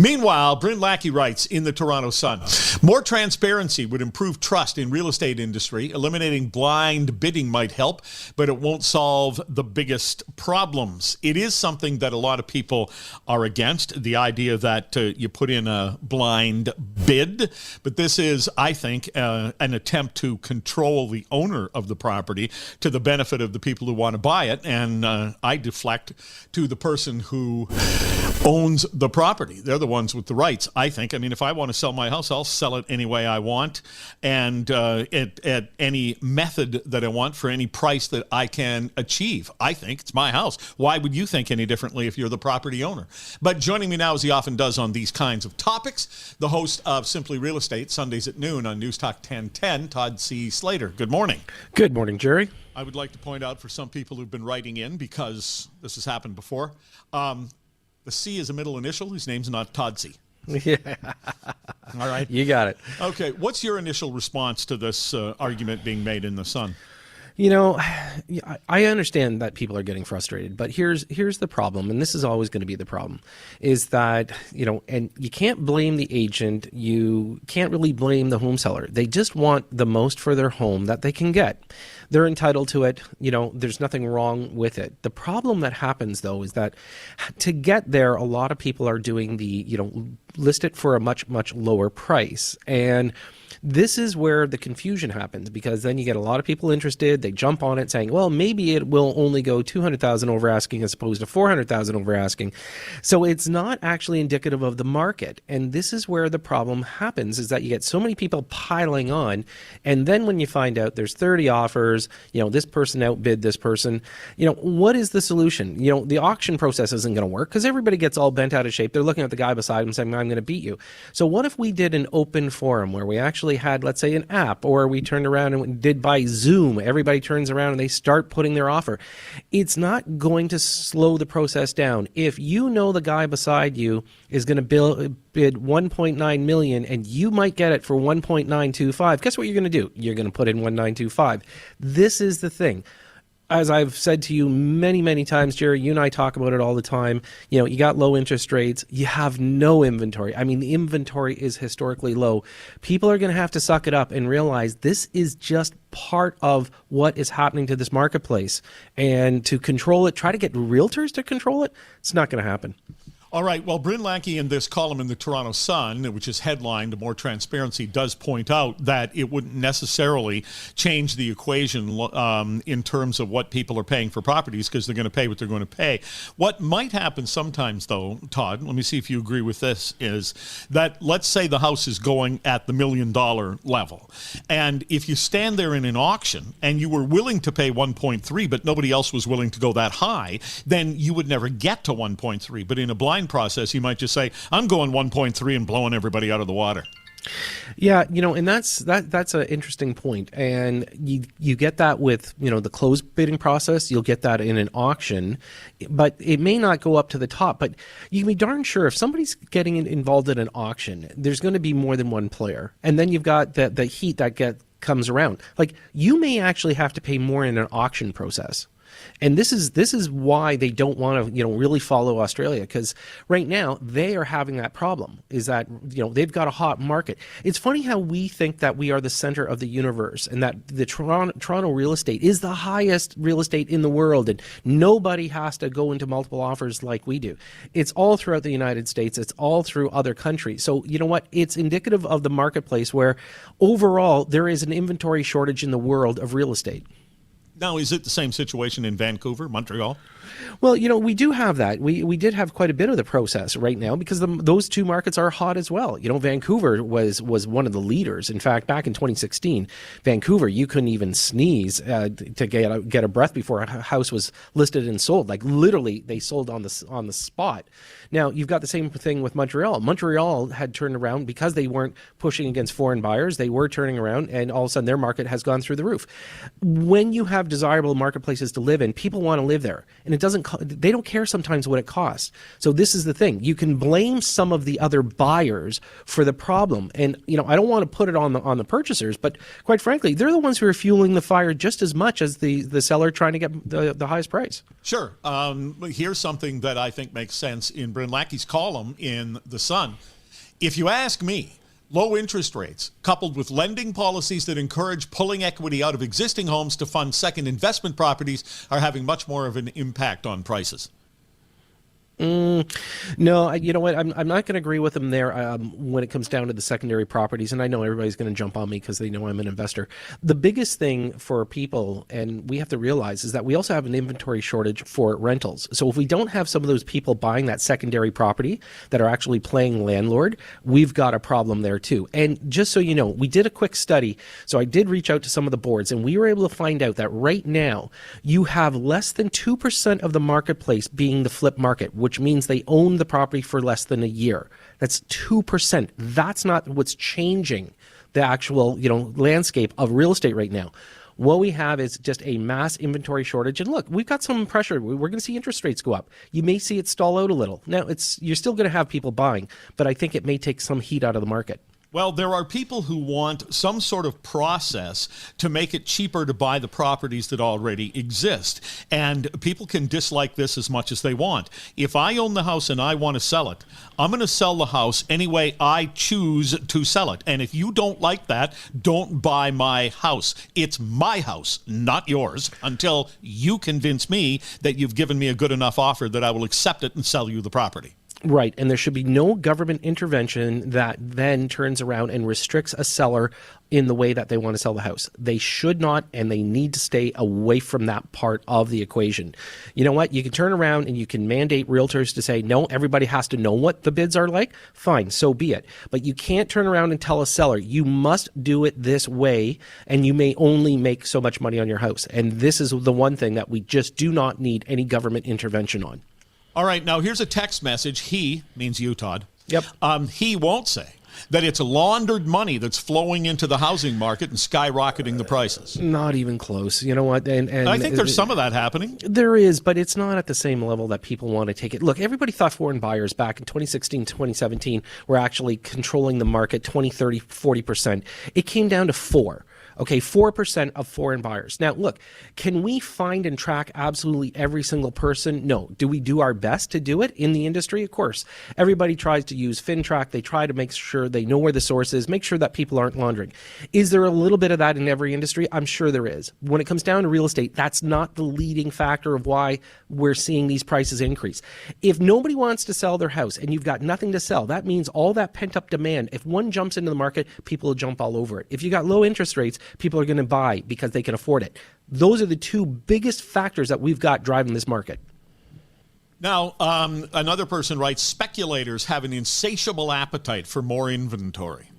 Meanwhile, Bryn Lackey writes in the Toronto Sun, more transparency would improve trust in real estate industry. Eliminating blind bidding might help, but it won't solve the biggest problems. It is something that a lot of people are against, the idea that you put in a blind bid. But this is, I think, an attempt to control the owner of the property to the benefit of the people who want to buy it. And I deflect to the person who owns the property. They're the ones with the rights, I think. I mean, if I want to sell my house, I'll sell it any way I want and at any method that I want for any price that I can achieve. I think it's my house. Why would you think any differently if you're the property owner? But joining me now, as he often does on these kinds of topics, the host of Simply Real Estate, Sundays at noon on News Talk 1010, Todd C. Slater. Good morning. Good morning, Jerry. I would like to point out for some people who've been writing in, because this has happened before, the C is a middle initial. His name's not Todd C. Yeah. All right. You got it. Okay. What's your initial response to this argument being made in the Sun? You know, I understand that people are getting frustrated, but here's the problem, and this is always going to be the problem, is that, you know, and you can't blame the agent, you can't really blame the home seller. They just want the most for their home that they can get. They're entitled to it. You know, there's nothing wrong with it. The problem that happens, though, is that to get there, a lot of people are doing the, you know, list it for a much, much lower price. And this is where the confusion happens, because then you get a lot of people interested. They jump on it saying, well, maybe it will only go 200,000 over asking as opposed to 400,000 over asking. So it's not actually indicative of the market. And this is where the problem happens, is that you get so many people piling on. And then when you find out there's 30 offers, you know, this person outbid this person, you know, what is the solution? You know, the auction process isn't going to work because everybody gets all bent out of shape. They're looking at the guy beside them saying, I'm going to beat you. So what if we did an open forum where we actually had, let's say, an app, or we turned around and did by Zoom, everybody turns around and they start putting their offer. It's not going to slow the process down. If you know the guy beside you is going to bid 1.9 million and you might get it for 1.925, guess what you're going to do? You're going to put in 1.925. This is the thing. As I've said to you many, many times, Jerry, you and I talk about it all the time. You know, you got low interest rates. You have no inventory. I mean, the inventory is historically low. People are going to have to suck it up and realize this is just part of what is happening to this marketplace. And to control it, try to get realtors to control it, it's not going to happen. All right. Well, Bryn Lackey in this column in the Toronto Sun, which is headlined More Transparency, does point out that it wouldn't necessarily change the equation in terms of what people are paying for properties, because they're going to pay what they're going to pay. What might happen sometimes, though, Todd, let me see if you agree with this, is that let's say the house is going at the $1 million level. And if you stand there in an auction and you were willing to pay 1.3, but nobody else was willing to go that high, then you would never get to 1.3. But in a blind process, you might just say, I'm going 1.3 and blowing everybody out of the water. Yeah, you know, and that's an interesting point. And you get that with, you know, the closed bidding process. You'll get that in an auction, but it may not go up to the top. But you can be darn sure if somebody's getting involved in an auction, there's going to be more than one player. And then you've got the heat that comes around. Like, you may actually have to pay more in an auction process. And this is why they don't want to, you know, really follow Australia, because right now they are having that problem, is that, you know, they've got a hot market. It's funny how we think that we are the center of the universe and that the Toronto real estate is the highest real estate in the world and nobody has to go into multiple offers like we do. It's all throughout the United States. It's all through other countries. So, you know what? It's indicative of the marketplace where overall there is an inventory shortage in the world of real estate. Now, is it the same situation in Vancouver, Montreal? Well, you know, we do have that. We did have quite a bit of the process right now because those two markets are hot as well. You know, Vancouver was one of the leaders. In fact, back in 2016, Vancouver, you couldn't even sneeze to get a breath before a house was listed and sold. Like, literally, they sold on the spot. Now, you've got the same thing with Montreal. Montreal had turned around because they weren't pushing against foreign buyers. They were turning around, and all of a sudden their market has gone through the roof. When you have desirable marketplaces to live in, people want to live there. And and they don't care sometimes what it costs. So this is the thing. You can blame some of the other buyers for the problem. And, I don't want to put it on the purchasers, but quite frankly, they're the ones who are fueling the fire just as much as the seller trying to get the highest price. Sure. Here's something that I think makes sense in Bryn Lackey's column in The Sun. If you ask me, low interest rates coupled with lending policies that encourage pulling equity out of existing homes to fund second investment properties are having much more of an impact on prices. No, you know what? I'm not going to agree with him there when it comes down to the secondary properties. And I know everybody's going to jump on me because they know I'm an investor. The biggest thing for people, and we have to realize, is that we also have an inventory shortage for rentals. So if we don't have some of those people buying that secondary property that are actually playing landlord, we've got a problem there too. And just so you know, we did a quick study. So I did reach out to some of the boards, and we were able to find out that right now you have less than 2% of the marketplace being the flip market, which means they own the property for less than a year. That's 2%. That's not what's changing the actual, landscape of real estate right now. What we have is just a mass inventory shortage. And look, we've got some pressure. We're going to see interest rates go up. You may see it stall out a little. Now, you're still going to have people buying, but I think it may take some heat out of the market. Well, there are people who want some sort of process to make it cheaper to buy the properties that already exist. And people can dislike this as much as they want. If I own the house and I want to sell it, I'm going to sell the house any way I choose to sell it. And if you don't like that, don't buy my house. It's my house, not yours, until you convince me that you've given me a good enough offer that I will accept it and sell you the property. Right, and there should be no government intervention that then turns around and restricts a seller in the way that they want to sell the house. They should not, and they need to stay away from that part of the equation. You know what? You can turn around and you can mandate realtors to say, no, everybody has to know what the bids are like. Fine, so be it. But you can't turn around and tell a seller, you must do it this way, and you may only make so much money on your house. And this is the one thing that we just do not need any government intervention on. All right, now here's a text message. He means you, Todd. Yep. He won't say that it's laundered money that's flowing into the housing market and skyrocketing the prices. Not even close. You know what? And I think there's some of that happening. There is, but it's not at the same level that people want to take it. Look, everybody thought foreign buyers back in 2016, 2017 were actually controlling the market 20, 30, 40%. It came down to 4%. Okay, 4% of foreign buyers. Now, look, can we find and track absolutely every single person? No. Do we do our best to do it in the industry? Of course. Everybody tries to use FinTrack. They try to make sure they know where the source is, make sure that people aren't laundering. Is there a little bit of that in every industry? I'm sure there is. When it comes down to real estate, that's not the leading factor of why we're seeing these prices increase. If nobody wants to sell their house and you've got nothing to sell, that means all that pent-up demand, if one jumps into the market, people will jump all over it. If you got low interest rates, people are going to buy because they can afford it. Those are the two biggest factors that we've got driving this market. Now, another person writes, speculators have an insatiable appetite for more inventory.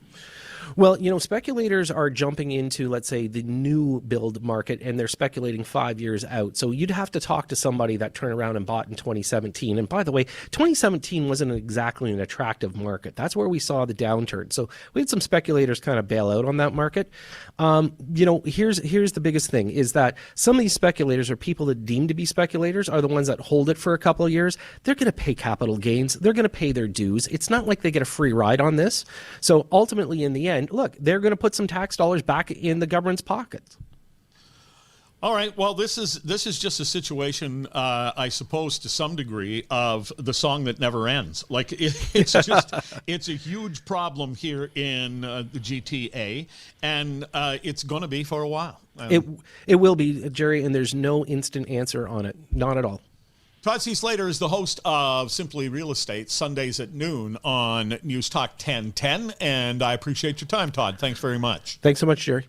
Well, speculators are jumping into, let's say, the new build market, and they're speculating 5 years out. So you'd have to talk to somebody that turned around and bought in 2017. And by the way, 2017 wasn't exactly an attractive market. That's where we saw the downturn. So we had some speculators kind of bail out on that market. Here's the biggest thing is that some of these speculators, or people that deem to be speculators, are the ones that hold it for a couple of years. They're going to pay capital gains. They're going to pay their dues. It's not like they get a free ride on this. So ultimately, in the end, look, they're going to put some tax dollars back in the government's pockets. All right. Well, this is just a situation, I suppose, to some degree, of the song that never ends. Like it's a huge problem here in the GTA, and it's going to be for a while. It will be, Jerry, and there's no instant answer on it. Not at all. Todd C. Slater is the host of Simply Real Estate, Sundays at noon on News Talk 1010, and I appreciate your time, Todd. Thanks very much. Thanks so much, Jerry.